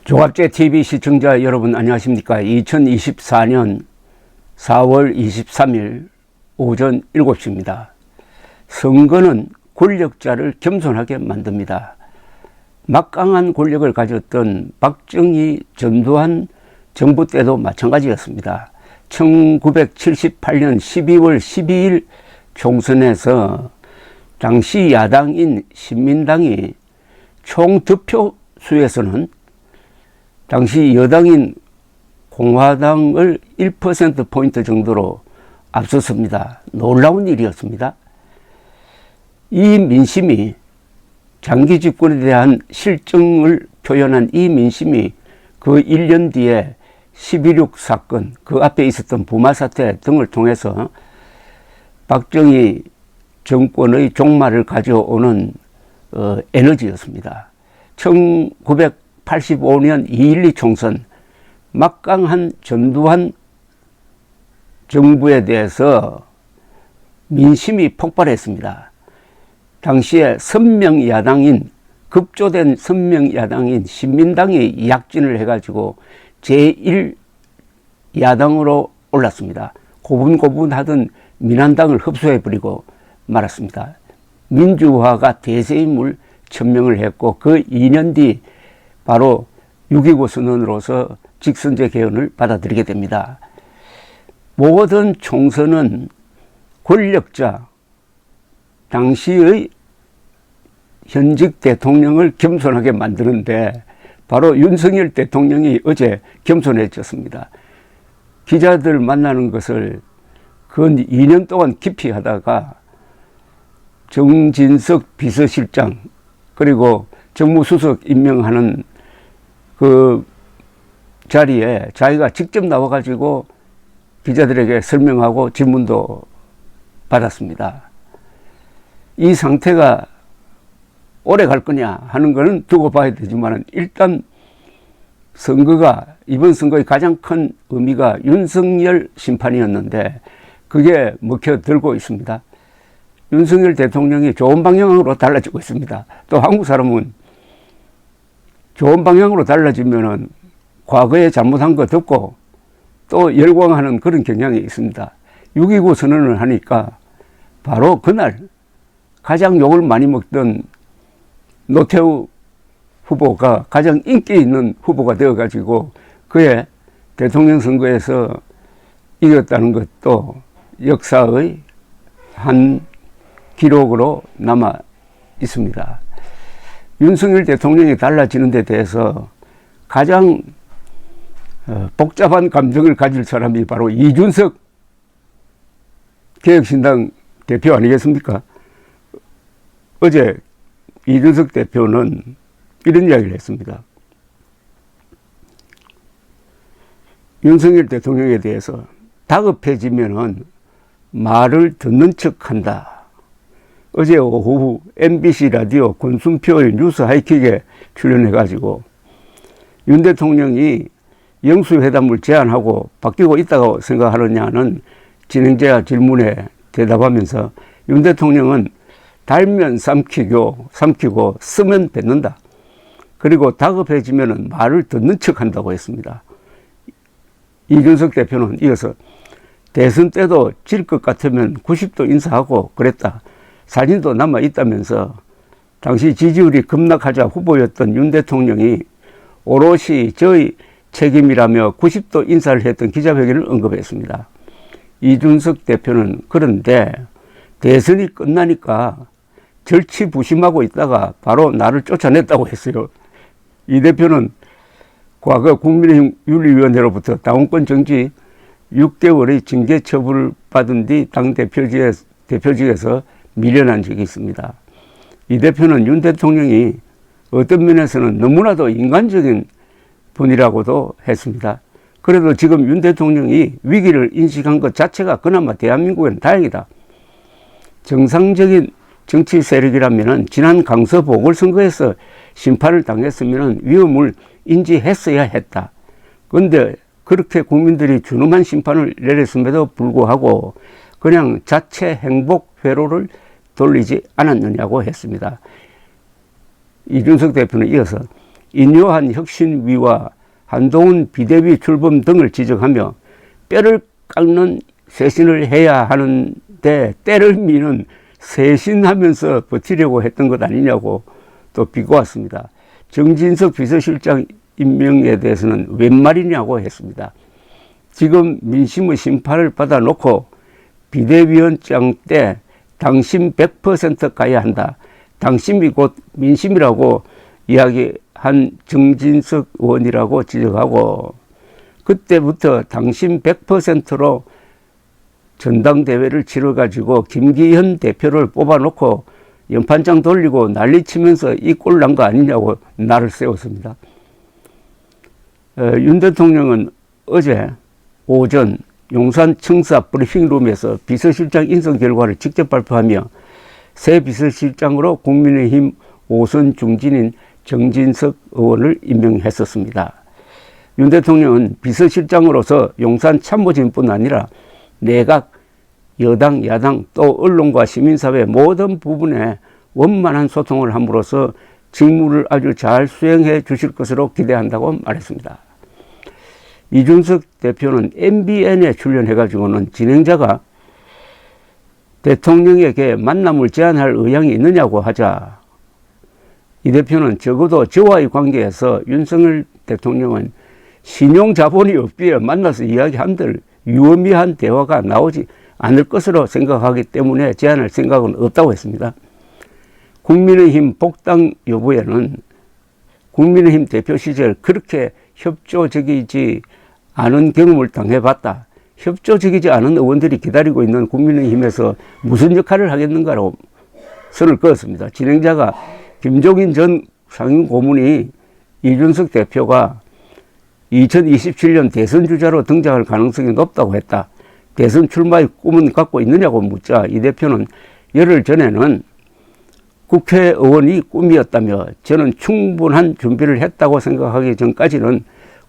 조갑제 TV 시청자 여러분 안녕하십니까. 2024년 4월 23일 오전 7시입니다. 선거는 권력자를 겸손하게 만듭니다. 막강한 권력을 가졌던 박정희, 전두환 정부 때도 마찬가지였습니다. 1978년 12월 12일 총선에서 당시 야당인 신민당이 총 득표수에서는 당시 여당인 공화당을 1%포인트 정도로 앞섰습니다. 놀라운 일이었습니다. 이 민심이 장기 집권에 대한 실정을 표현한 이 민심이 그 1년 뒤에 12.6 사건, 그 앞에 있었던 부마 사태 등을 통해서 박정희 정권의 종말을 가져오는 에너지였습니다. 1985년 2.12 총선, 막강한 전두환 정부에 대해서 민심이 폭발했습니다. 당시에 선명 야당인, 급조된 선명 야당인 신민당이 약진을 해가지고 제1야당으로 올랐습니다. 고분고분하던 민한당을 흡수해버리고 말았습니다. 민주화가 대세임을 천명을 했고, 그 2년 뒤 바로 6.29 선언으로서 직선제 개헌을 받아들이게 됩니다. 모든 총선은 권력자, 당시의 현직 대통령을 겸손하게 만드는데 바로 윤석열 대통령이 어제 겸손해졌습니다. 기자들 만나는 것을 근 2년 동안 기피 하다가 정진석 비서실장 그리고 정무수석 임명하는 그 자리에 자기가 직접 나와가지고 기자들에게 설명하고 질문도 받았습니다. 이 상태가 오래 갈 거냐 하는 것은 두고 봐야 되지만 일단 선거가, 이번 선거의 가장 큰 의미가 윤석열 심판이었는데 그게 먹혀들고 있습니다. 윤석열 대통령이 좋은 방향으로 달라지고 있습니다. 또 한국 사람은 좋은 방향으로 달라지면은 과거에 잘못한 거 듣고 또 열광하는 그런 경향이 있습니다. 6.29 선언을 하니까 바로 그날 가장 욕을 많이 먹던 노태우 후보가 가장 인기 있는 후보가 되어가지고 그의 대통령 선거에서 이겼다는 것도 역사의 한 기록으로 남아 있습니다. 윤석열 대통령이 달라지는 데 대해서 가장 복잡한 감정을 가질 사람이 바로 이준석 개혁신당 대표 아니겠습니까? 어제 이준석 대표는 이런 이야기를 했습니다. 윤석열 대통령에 대해서 다급해지면은 말을 듣는 척 한다. 어제 오후 MBC 라디오 권순표의 뉴스 하이킥에 출연해가지고 윤 대통령이 영수회담을 제안하고 바뀌고 있다고 생각하느냐는 진행자 질문에 대답하면서 윤 대통령은 달면 삼키고 쓰면 뱉는다. 그리고 다급해지면 말을 듣는 척 한다고 했습니다. 이준석 대표는 이어서 대선 때도 질 것 같으면 90도 인사하고 그랬다. 사진도 남아 있다면서 당시 지지율이 급락하자 후보였던 윤 대통령이 오롯이 저의 책임이라며 90도 인사를 했던 기자회견을 언급했습니다. 이준석 대표는 그런데 대선이 끝나니까 절치부심하고 있다가 바로 나를 쫓아냈다고 했어요. 이 대표는 과거 국민의힘 윤리위원회로부터 당원권 정지 6개월의 징계 처분을 받은 뒤 당 대표직에서 밀려난 적이 있습니다. 이 대표는 윤 대통령이 어떤 면에서는 너무나도 인간적인 분이라고도 했습니다. 그래도 지금 윤 대통령이 위기를 인식한 것 자체가 그나마 대한민국에는 다행이다. 정상적인 정치 세력이라면 지난 강서 보궐선거에서 심판을 당했으면 위험을 인지했어야 했다. 그런데 그렇게 국민들이 준엄한 심판을 내렸음에도 불구하고 그냥 자체 행복 회로를 돌리지 않았느냐고 했습니다. 이준석 대표는 이어서 인요한 혁신위와 한동훈 비대위 출범 등을 지적하며 뼈를 깎는 쇄신을 해야 하는데 때를 미는 쇄신하면서 버티려고 했던 것 아니냐고 또 비꼬았습니다. 정진석 비서실장 임명에 대해서는 웬 말이냐고 했습니다. 지금 민심의 심판을 받아놓고 비대위원장 때 당심 100% 가야 한다. 당심이 곧 민심이라고 이야기한 정진석 의원이라고 지적하고 그때부터 당심 100%로 전당대회를 치러가지고 김기현 대표를 뽑아놓고 연판장 돌리고 난리치면서 이 꼴 난 거 아니냐고 날을 세웠습니다. 윤 대통령은 어제 오전 용산 청사 브리핑룸에서 비서실장 인선 결과를 직접 발표하며 새 비서실장으로 국민의힘 5선 중진인 정진석 의원을 임명했었습니다. 윤 대통령은 비서실장으로서 용산 참모진뿐 아니라 내각, 여당, 야당 또 언론과 시민사회 모든 부분에 원만한 소통을 함으로써 직무를 아주 잘 수행해 주실 것으로 기대한다고 말했습니다. 이준석 대표는 MBN에 출연해가지고는 진행자가 대통령에게 만남을 제안할 의향이 있느냐고 하자 이 대표는 적어도 저와의 관계에서 윤석열 대통령은 신용자본이 없기에 만나서 이야기한들 유의미한 대화가 나오지 않을 것으로 생각하기 때문에 제안할 생각은 없다고 했습니다. 국민의힘 복당 여부에는 국민의힘 대표 시절 그렇게 협조적이지 않은 경험을 당해봤다. 협조적이지 않은 의원들이 기다리고 있는 국민의힘에서 무슨 역할을 하겠는가로 선을 그었습니다. 진행자가 김종인 전 상임고문이 이준석 대표가 2027년 대선 주자로 등장할 가능성이 높다고 했다. 대선 출마의 꿈은 갖고 있느냐고 묻자 이 대표는 열흘 전에는 국회의원이 꿈이었다며 저는 충분한 준비를 했다고 생각하기 전까지는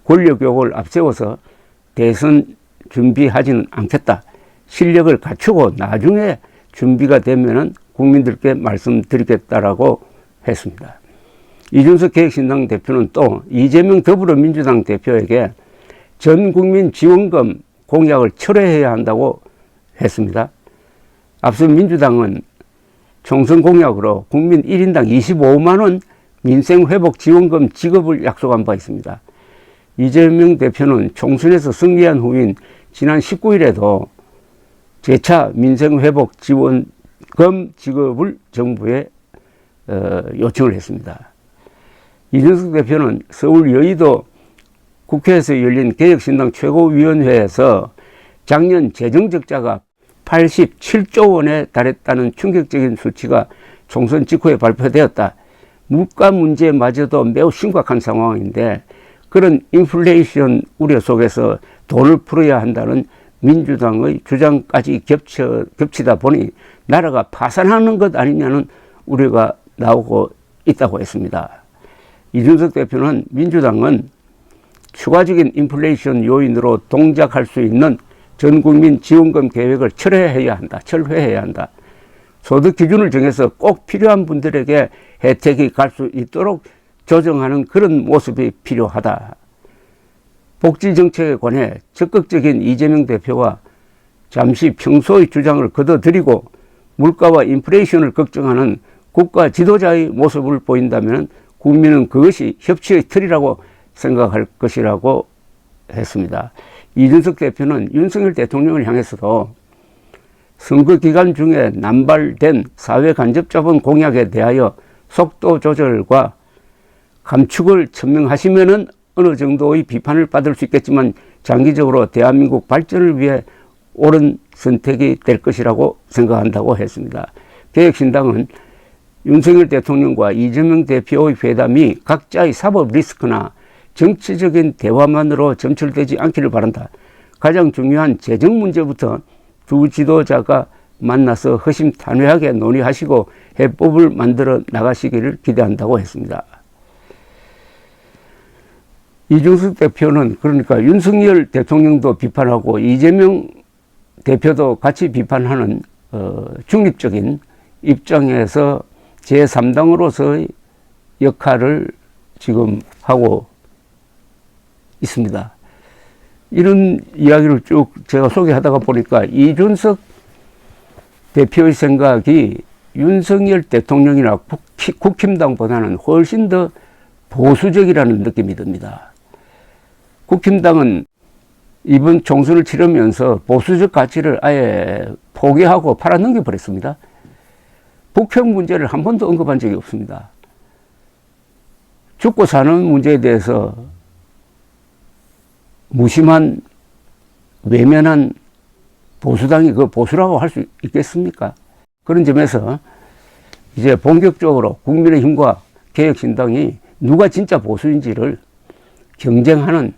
권력욕을 앞세워서 대선 준비하지는 않겠다. 실력을 갖추고 나중에 준비가 되면은 국민들께 말씀드리겠다라고 했습니다. 이준석 개혁신당 대표는 또 이재명 더불어민주당 대표에게 전국민 지원금 공약을 철회해야 한다고 했습니다. 앞서 민주당은 총선 공약으로 국민 1인당 25만 원 민생회복 지원금 지급을 약속한 바 있습니다. 이재명 대표는 총선에서 승리한 후인 지난 19일에도 재차 민생회복 지원금 지급을 정부에 요청을 했습니다. 이준석 대표는 서울 여의도 국회에서 열린 개혁신당 최고위원회에서 작년 재정적자가 87조 원에 달했다는 충격적인 수치가 총선 직후에 발표되었다. 물가 문제마저도 매우 심각한 상황인데 그런 인플레이션 우려 속에서 돈을 풀어야 한다는 민주당의 주장까지 겹치다 보니 나라가 파산하는 것 아니냐는 우려가 나오고 있다고 했습니다. 이준석 대표는 민주당은 추가적인 인플레이션 요인으로 동작할 수 있는 전국민 지원금 계획을 철회해야 한다. 소득 기준을 정해서 꼭 필요한 분들에게 혜택이 갈 수 있도록 조정하는 그런 모습이 필요하다. 복지정책에 관해 적극적인 이재명 대표가 잠시 평소의 주장을 거둬들이고 물가와 인플레이션을 걱정하는 국가 지도자의 모습을 보인다면 국민은 그것이 협치의 틀이라고 생각할 것이라고 했습니다. 이준석 대표는 윤석열 대통령을 향해서도 선거 기간 중에 남발된 사회 간접 자본 공약에 대하여 속도 조절과 감축을 천명하시면은 어느 정도의 비판을 받을 수 있겠지만 장기적으로 대한민국 발전을 위해 옳은 선택이 될 것이라고 생각한다고 했습니다. 개혁신당은 윤석열 대통령과 이재명 대표의 회담이 각자의 사법 리스크나 정치적인 대화만으로 점철되지 않기를 바란다. 가장 중요한 재정 문제부터 두 지도자가 만나서 허심탄회하게 논의하시고 해법을 만들어 나가시기를 기대한다고 했습니다. 이준석 대표는 그러니까 윤석열 대통령도 비판하고 이재명 대표도 같이 비판하는 중립적인 입장에서 제3당으로서의 역할을 지금 하고 있습니다. 이런 이야기를 쭉 제가 소개하다가 보니까 이준석 대표의 생각이 윤석열 대통령이나 국힘당보다는 훨씬 더 보수적이라는 느낌이 듭니다. 국힘당은 이번 총선을 치르면서 보수적 가치를 아예 포기하고 팔아넘겨 버렸습니다. 북핵 문제를 한 번도 언급한 적이 없습니다. 죽고 사는 문제에 대해서 무심한 외면한 보수당이 그 보수라고 할 수 있겠습니까? 그런 점에서 이제 본격적으로 국민의힘과 개혁신당이 누가 진짜 보수인지를 경쟁하는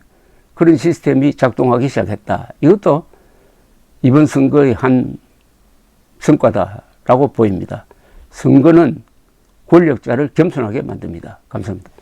그런 시스템이 작동하기 시작했다. 이것도 이번 선거의 한 성과다라고 보입니다. 선거는 권력자를 겸손하게 만듭니다. 감사합니다.